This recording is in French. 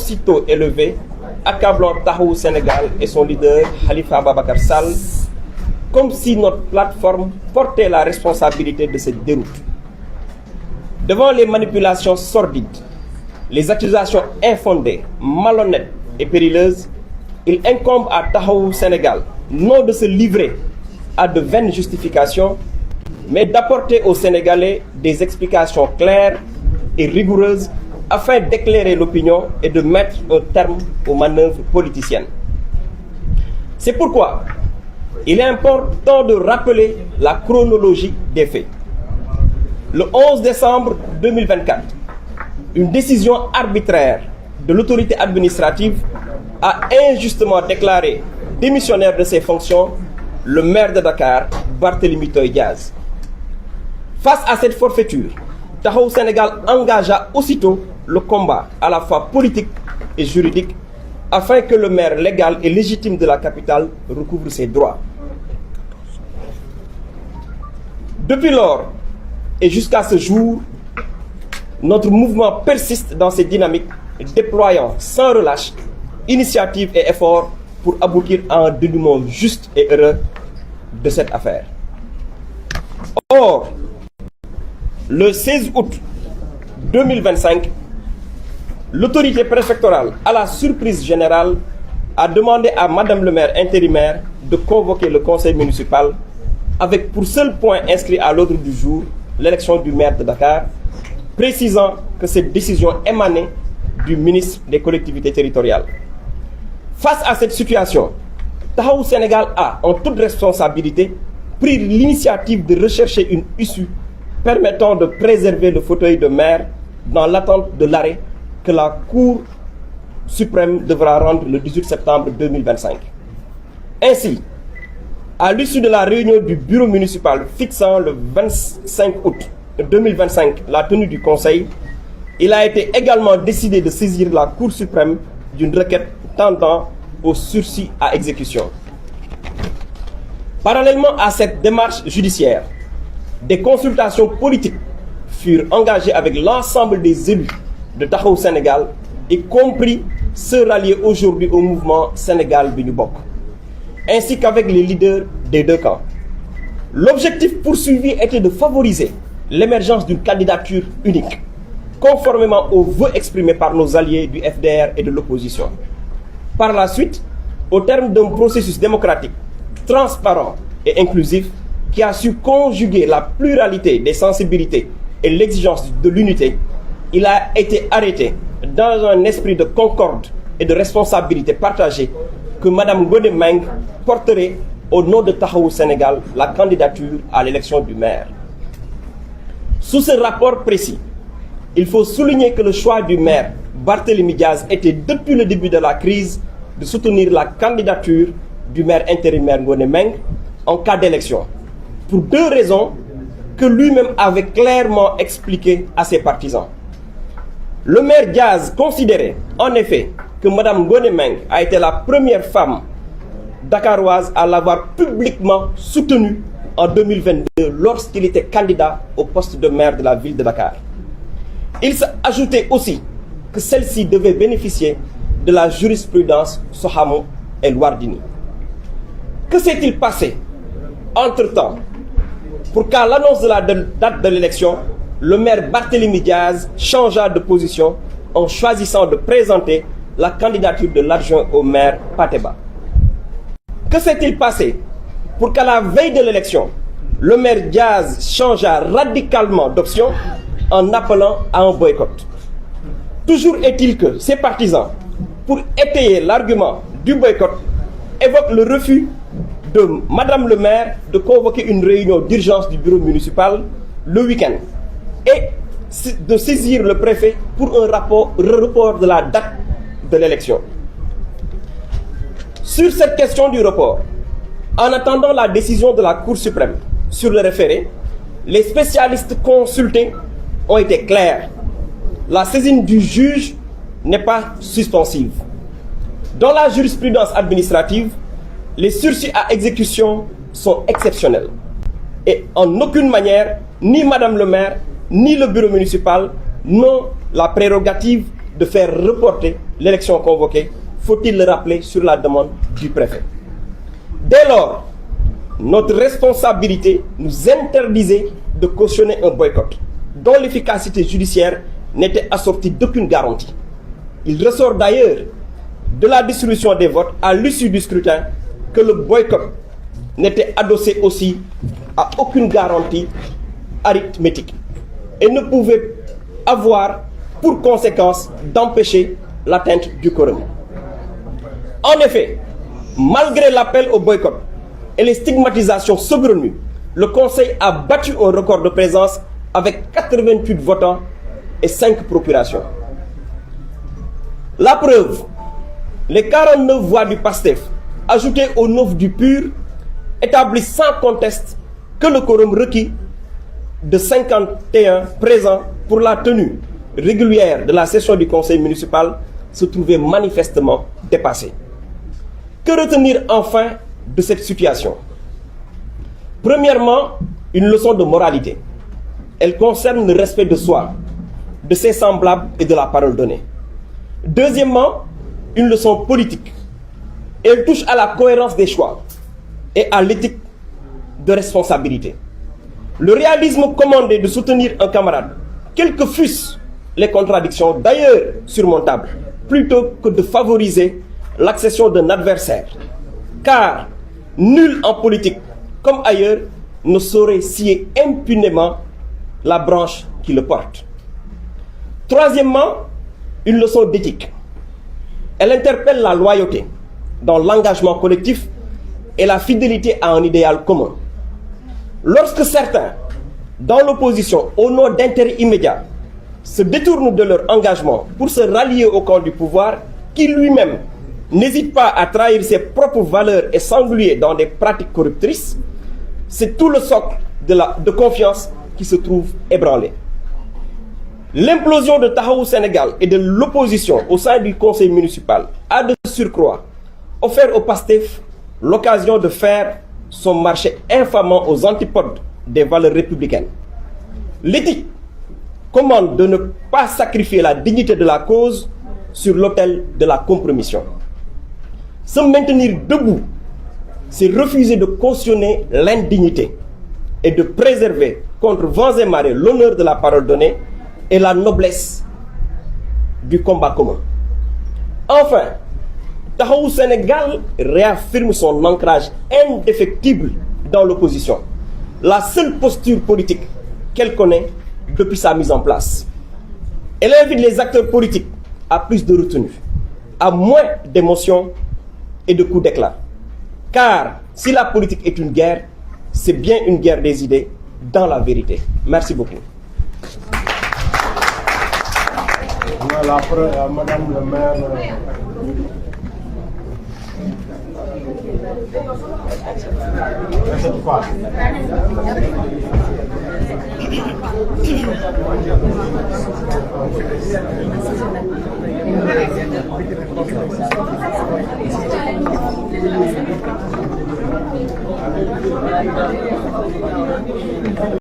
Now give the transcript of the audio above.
aussitôt élevé, accablant Taxawu Sénégal et son leader Khalifa Ababacar Sall, comme si notre plateforme portait la responsabilité de cette déroute. Devant les manipulations sordides, les accusations infondées, malhonnêtes et périlleuses, il incombe à Taxawu Sénégal non de se livrer à de vaines justifications, mais d'apporter aux Sénégalais des explications claires et rigoureuses afin d'éclairer l'opinion et de mettre un terme aux manœuvres politiciennes. C'est pourquoi il est important de rappeler la chronologie des faits. Le 11 décembre 2024, une décision arbitraire de l'autorité administrative a injustement déclaré démissionnaire de ses fonctions le maire de Dakar, Barthélémy Toye Dias. Face à cette forfaiture, Taxawu Sénégal engagea aussitôt le combat à la fois politique et juridique afin que le maire légal et légitime de la capitale recouvre ses droits. Depuis lors et jusqu'à ce jour, notre mouvement persiste dans ses dynamiques, déployant sans relâche initiatives et efforts pour aboutir à un dénouement juste et heureux de cette affaire. Or, le 16 août 2025, l'autorité préfectorale, à la surprise générale, a demandé à Madame le maire intérimaire de convoquer le conseil municipal avec pour seul point inscrit à l'ordre du jour l'élection du maire de Dakar, précisant que cette décision émanait du ministre des collectivités territoriales. Face à cette situation, Taxawu Sénégal a, en toute responsabilité, pris l'initiative de rechercher une issue permettant de préserver le fauteuil de maire dans l'attente de l'arrêt que la Cour suprême devra rendre le 18 septembre 2025. Ainsi, à l'issue de la réunion du bureau municipal fixant le 25 août 2025 la tenue du conseil, il a été également décidé de saisir la Cour suprême d'une requête tendant au sursis à exécution. Parallèlement à cette démarche judiciaire, des consultations politiques furent engagées avec l'ensemble des élus de Taxawu Sénégal, y compris ceux ralliés aujourd'hui au mouvement Sénégal bi ñu bokk, ainsi qu'avec les leaders des deux camps. L'objectif poursuivi était de favoriser l'émergence d'une candidature unique, conformément aux vœux exprimés par nos alliés du FDR et de l'opposition. Par la suite, au terme d'un processus démocratique, transparent et inclusif, qui a su conjuguer la pluralité des sensibilités et l'exigence de l'unité, il a été arrêté dans un esprit de concorde et de responsabilité partagée que Mme Ngoné Meng porterait au nom de Taxawu Sénégal la candidature à l'élection du maire. Sous ce rapport précis, il faut souligner que le choix du maire Barthélémy Dias était depuis le début de la crise de soutenir la candidature du maire intérimaire Ngoné Meng en cas d'élection, pour deux raisons que lui-même avait clairement expliquées à ses partisans. Le maire Dias considérait en effet que Mme Ngoné Meng a été la première femme dakaroise à l'avoir publiquement soutenue en 2022 lorsqu'il était candidat au poste de maire de la ville de Dakar. Il s'ajoutait aussi que celle-ci devait bénéficier de la jurisprudence Soham El Wardini. Que s'est-il passé entre-temps pour qu'à l'annonce de la date de l'élection, le maire Barthélémy Dias changea de position en choisissant de présenter la candidature de l'adjoint au maire Pateba? Que s'est-il passé pour qu'à la veille de l'élection, le maire Dias changea radicalement d'option en appelant à un boycott? Toujours est-il que ses partisans, pour étayer l'argument du boycott, évoquent le refus de Madame le maire de convoquer une réunion d'urgence du bureau municipal le week-end et de saisir le préfet pour un report de la date de l'élection. Sur cette question du report, en attendant la décision de la Cour suprême sur le référé, les spécialistes consultés ont été clairs. La saisine du juge n'est pas suspensive. Dans la jurisprudence administrative, les sursis à exécution sont exceptionnels. Et en aucune manière, ni Madame le maire, ni le bureau municipal n'ont la prérogative de faire reporter l'élection convoquée, faut-il le rappeler, sur la demande du préfet. Dès lors, notre responsabilité nous interdisait de cautionner un boycott dont l'efficacité judiciaire n'était assortie d'aucune garantie. Il ressort d'ailleurs de la distribution des votes à l'issue du scrutin que le boycott n'était adossé aussi à aucune garantie arithmétique et ne pouvait avoir pour conséquence d'empêcher l'atteinte du quorum. En effet, malgré l'appel au boycott et les stigmatisations saugrenues, le Conseil a battu un record de présence avec 88 votants et 5 procurations. La preuve, les 49 voix du PASTEF, ajoutées aux 9 du PUR, établissent sans conteste que le quorum requis de 51 présents pour la tenue régulière de la session du Conseil municipal se trouvait manifestement dépassé. Que retenir enfin de cette situation? Premièrement, une leçon de moralité. Elle concerne le respect de soi, de ses semblables et de la parole donnée. Deuxièmement, une leçon politique. Elle touche à la cohérence des choix et à l'éthique de responsabilité. Le réalisme commandé de soutenir un camarade, quelles que fussent les contradictions, d'ailleurs surmontables, plutôt que de favoriser l'accession d'un adversaire. Car nul en politique, comme ailleurs, ne saurait scier impunément la branche qui le porte. Troisièmement, une leçon d'éthique. Elle interpelle la loyauté dans l'engagement collectif et la fidélité à un idéal commun. Lorsque certains, dans l'opposition, au nom d'intérêts immédiats, se détournent de leur engagement pour se rallier au camp du pouvoir, qui lui-même n'hésite pas à trahir ses propres valeurs et s'engluer dans des pratiques corruptrices, c'est tout le socle de confiance qui se trouve ébranlé. L'implosion de Taxawu Sénégal et de l'opposition au sein du conseil municipal a de surcroît offert au PASTEF l'occasion de faire son marché infamant aux antipodes des valeurs républicaines. L'éthique commande de ne pas sacrifier la dignité de la cause sur l'autel de la compromission. Se maintenir debout, c'est refuser de cautionner l'indignité et de préserver contre vents et marées l'honneur de la parole donnée et la noblesse du combat commun. Enfin, Taxawu Sénégal réaffirme son ancrage indéfectible dans l'opposition, la seule posture politique qu'elle connaît depuis sa mise en place. Elle invite les acteurs politiques à plus de retenue, à moins d'émotions et de coups d'éclat. Car si la politique est une guerre, c'est bien une guerre des idées dans la vérité. Merci beaucoup. Madame le maire. Cette fois.